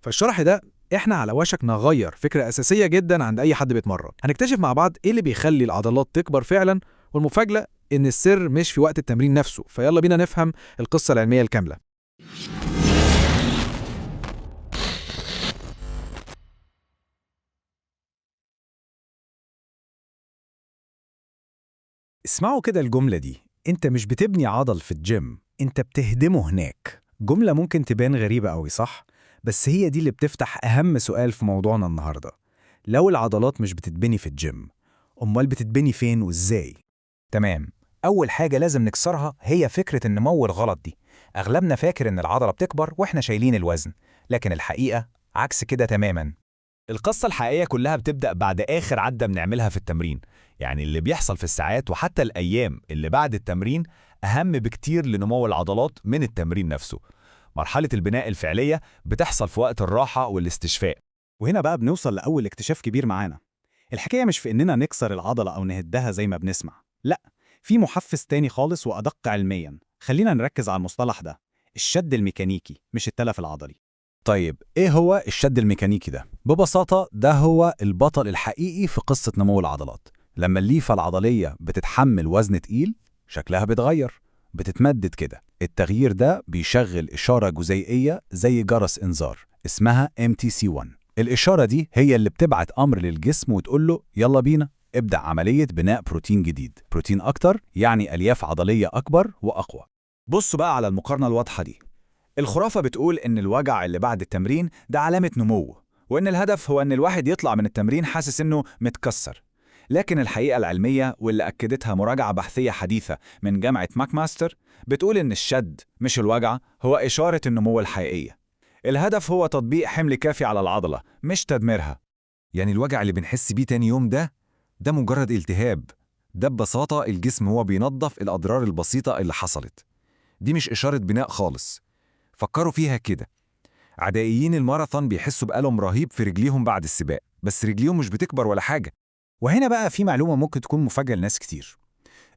فالشرح ده احنا على وشك نغير فكرة أساسية جدا عند أي حد بيتمرن. هنكتشف مع بعض ايه اللي بيخلي العضلات تكبر فعلا، والمفاجأة إن السر مش في وقت التمرين نفسه. فيلا بينا نفهم القصة العلمية الكاملة. اسمعوا كده الجملة دي، انت مش بتبني عضل في الجيم، انت بتهدمه هناك. جملة ممكن تبان غريبة قوي، صح؟ بس هي دي اللي بتفتح أهم سؤال في موضوعنا النهاردة. لو العضلات مش بتتبني في الجيم، أمال بتتبني فين وإزاي؟ تمام. أول حاجة لازم نكسرها هي فكرة النمو الغلط دي. أغلبنا فاكر إن العضلة بتكبر وإحنا شايلين الوزن، لكن الحقيقة عكس كده تماماً. القصة الحقيقية كلها بتبدأ بعد آخر عدة بنعملها في التمرين، يعني اللي بيحصل في الساعات وحتى الأيام اللي بعد التمرين أهم بكتير لنمو العضلات من التمرين نفسه. مرحلة البناء الفعلية بتحصل في وقت الراحة والاستشفاء. وهنا بقى بنوصل لأول اكتشاف كبير معانا. الحكاية مش في إننا نكسر العضلة أو نهدها زي ما بنسمع، لأ، في محفز تاني خالص وأدق علمياً. خلينا نركز على المصطلح ده، الشد الميكانيكي مش التلف العضلي. طيب إيه هو الشد الميكانيكي ده؟ ببساطة ده هو البطل الحقيقي في قصة نمو العضلات. لما الليفة العضلية بتتحمل وزن تقيل، شكلها بيتغير، بتتمدد كده. التغيير ده بيشغل إشارة جزيئية زي جرس إنذار اسمها MTC1. الإشارة دي هي اللي بتبعت أمر للجسم وتقول له يلا بينا ابدأ عملية بناء بروتين جديد. بروتين أكتر يعني ألياف عضلية أكبر وأقوى. بصوا بقى على المقارنة الواضحة دي. الخرافة بتقول إن الوجع اللي بعد التمرين ده علامة نمو، وإن الهدف هو إن الواحد يطلع من التمرين حاسس إنه متكسر. لكن الحقيقة العلمية واللي أكدتها مراجعة بحثية حديثة من جامعة ماكماستر بتقول إن الشد مش الوجع هو إشارة النمو الحقيقية. الهدف هو تطبيق حمل كافي على العضلة مش تدميرها. يعني الوجع اللي بنحس بيه تاني يوم ده مجرد التهاب. ده ببساطة الجسم هو بينظف الأضرار البسيطة اللي حصلت. دي مش إشارة بناء خالص. فكروا فيها كده، عدائيين الماراثون بيحسوا بألم رهيب في رجليهم بعد السباق، بس رجليهم مش بتكبر ولا حاجة. وهنا بقى في معلومة ممكن تكون مفاجأة لناس كتير.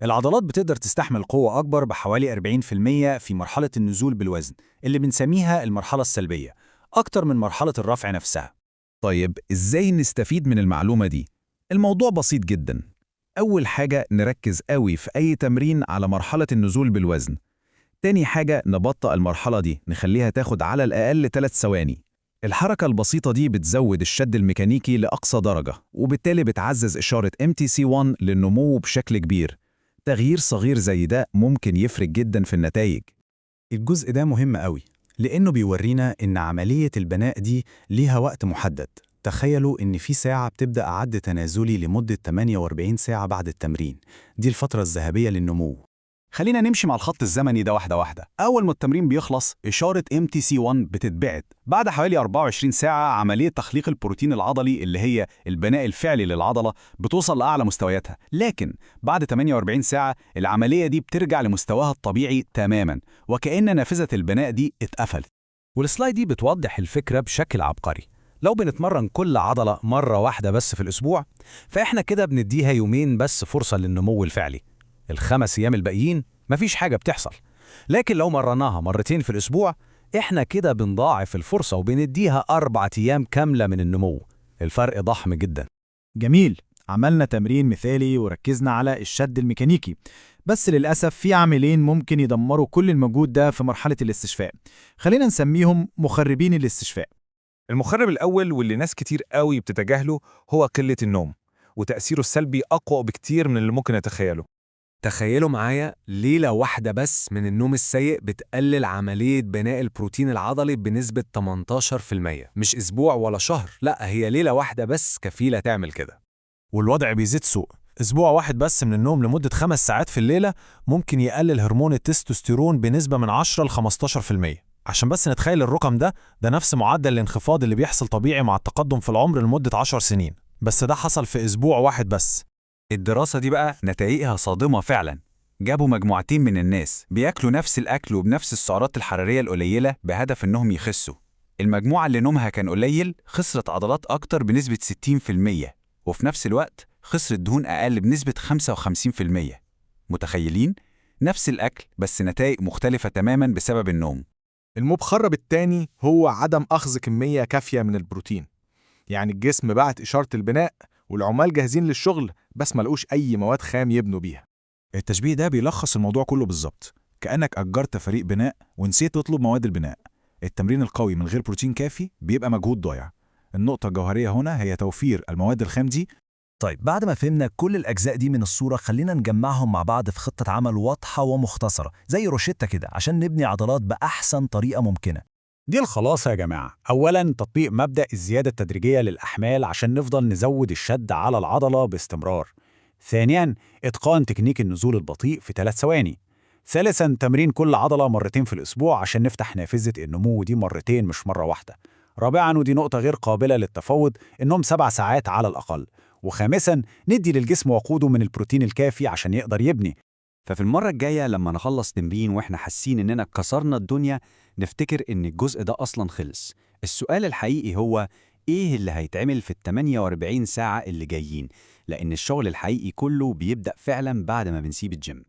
العضلات بتقدر تستحمل قوة أكبر بحوالي 40% في مرحلة النزول بالوزن اللي بنسميها المرحلة السلبية، أكتر من مرحلة الرفع نفسها. طيب إزاي نستفيد من المعلومة دي؟ الموضوع بسيط جدا. أول حاجة نركز قوي في أي تمرين على مرحلة النزول بالوزن. تاني حاجة نبطئ المرحلة دي، نخليها تاخد على الأقل 3 ثواني. الحركة البسيطة دي بتزود الشد الميكانيكي لأقصى درجة، وبالتالي بتعزز إشارة MTC1 للنمو بشكل كبير. تغيير صغير زي ده ممكن يفرق جدا في النتائج. الجزء ده مهم قوي، لأنه بيورينا إن عملية البناء دي ليها وقت محدد. تخيلوا إن في ساعة بتبدأ عد تنازلي لمدة 48 ساعة بعد التمرين، دي الفترة الذهبية للنمو. خلينا نمشي مع الخط الزمني ده واحدة واحدة. أول ما التمرين بيخلص، إشارة MTC1 بتتبعت. بعد حوالي 24 ساعة عملية تخليق البروتين العضلي اللي هي البناء الفعلي للعضلة بتوصل لأعلى مستوياتها، لكن بعد 48 ساعة العملية دي بترجع لمستواها الطبيعي تماماً، وكأن نافذة البناء دي اتقفلت. والسلايد دي بتوضح الفكرة بشكل عبقري. لو بنتمرن كل عضلة مرة واحدة بس في الأسبوع، فإحنا كده بنديها يومين بس فرصة للنمو الفعلي. ال5 أيام الباقيين مفيش حاجة بتحصل. لكن لو مرناها مرتين في الأسبوع، إحنا كده بنضاعف الفرصة وبنديها 4 أيام كاملة من النمو. الفرق ضخم جدا. جميل، عملنا تمرين مثالي وركزنا على الشد الميكانيكي، بس للأسف في عاملين ممكن يدمروا كل المجهود ده في مرحلة الاستشفاء. خلينا نسميهم مخربين الاستشفاء. المخرب الأول واللي ناس كتير قوي بتتجاهله هو قلة النوم، وتأثيره السلبي أقوى بكتير من اللي ممكن نتخيله. تخيلوا معايا ليلة واحدة بس من النوم السيء بتقلل عملية بناء البروتين العضلي بنسبة 18%. مش أسبوع ولا شهر، لأ، هي ليلة واحدة بس كفيلة تعمل كده. والوضع بيزيد سوء. أسبوع واحد بس من النوم لمدة 5 ساعات في الليلة ممكن يقلل هرمون التستوستيرون بنسبة من 10 ل 15%. عشان بس نتخيل الرقم ده نفس معدل الانخفاض اللي بيحصل طبيعي مع التقدم في العمر لمدة 10 سنين، بس ده حصل في أسبوع واحد بس. الدراسة دي بقى نتائجها صادمة فعلا. جابوا مجموعتين من الناس بياكلوا نفس الأكل وبنفس السعرات الحرارية القليلة بهدف إنهم يخسوا. المجموعة اللي نومها كان قليل خسرت عضلات أكتر بنسبة 60%، وفي نفس الوقت خسرت دهون أقل بنسبة 55%. متخيلين؟ نفس الأكل بس نتائج مختلفة تماما بسبب النوم. المخرب التاني هو عدم أخذ كمية كافية من البروتين. يعني الجسم بعت إشارة البناء والعمال جاهزين للشغل بس ملقوش أي مواد خام يبنوا بيها. التشبيه ده بيلخص الموضوع كله بالظبط، كأنك أجرت فريق بناء ونسيت تطلب مواد البناء. التمرين القوي من غير بروتين كافي بيبقى مجهود ضايع. النقطة الجوهرية هنا هي توفير المواد الخام دي. طيب بعد ما فهمنا كل الأجزاء دي من الصورة، خلينا نجمعهم مع بعض في خطة عمل واضحة ومختصرة زي روشتة كده عشان نبني عضلات بأحسن طريقة ممكنة. دي الخلاصة يا جماعة. أولاً تطبيق مبدأ الزيادة التدريجية للأحمال عشان نفضل نزود الشد على العضلة باستمرار. ثانياً إتقان تكنيك النزول البطيء في 3 ثواني. ثالثاً تمرين كل عضلة مرتين في الأسبوع عشان نفتح نافذة النمو دي مرتين مش مرة واحدة. رابعاً ودي نقطة غير قابلة للتفاوض، النوم 7 ساعات على الأقل. وخامساً ندي للجسم وقوده من البروتين الكافي عشان يقدر يبني. ففي المرة الجاية لما نخلص تمرين وإحنا حاسين إننا كسرنا الدنيا، نفتكر إن الجزء ده أصلاً خلص. السؤال الحقيقي هو إيه اللي هيتعمل في ال48 ساعة اللي جايين؟ لأن الشغل الحقيقي كله بيبدأ فعلاً بعد ما بنسيب الجيم.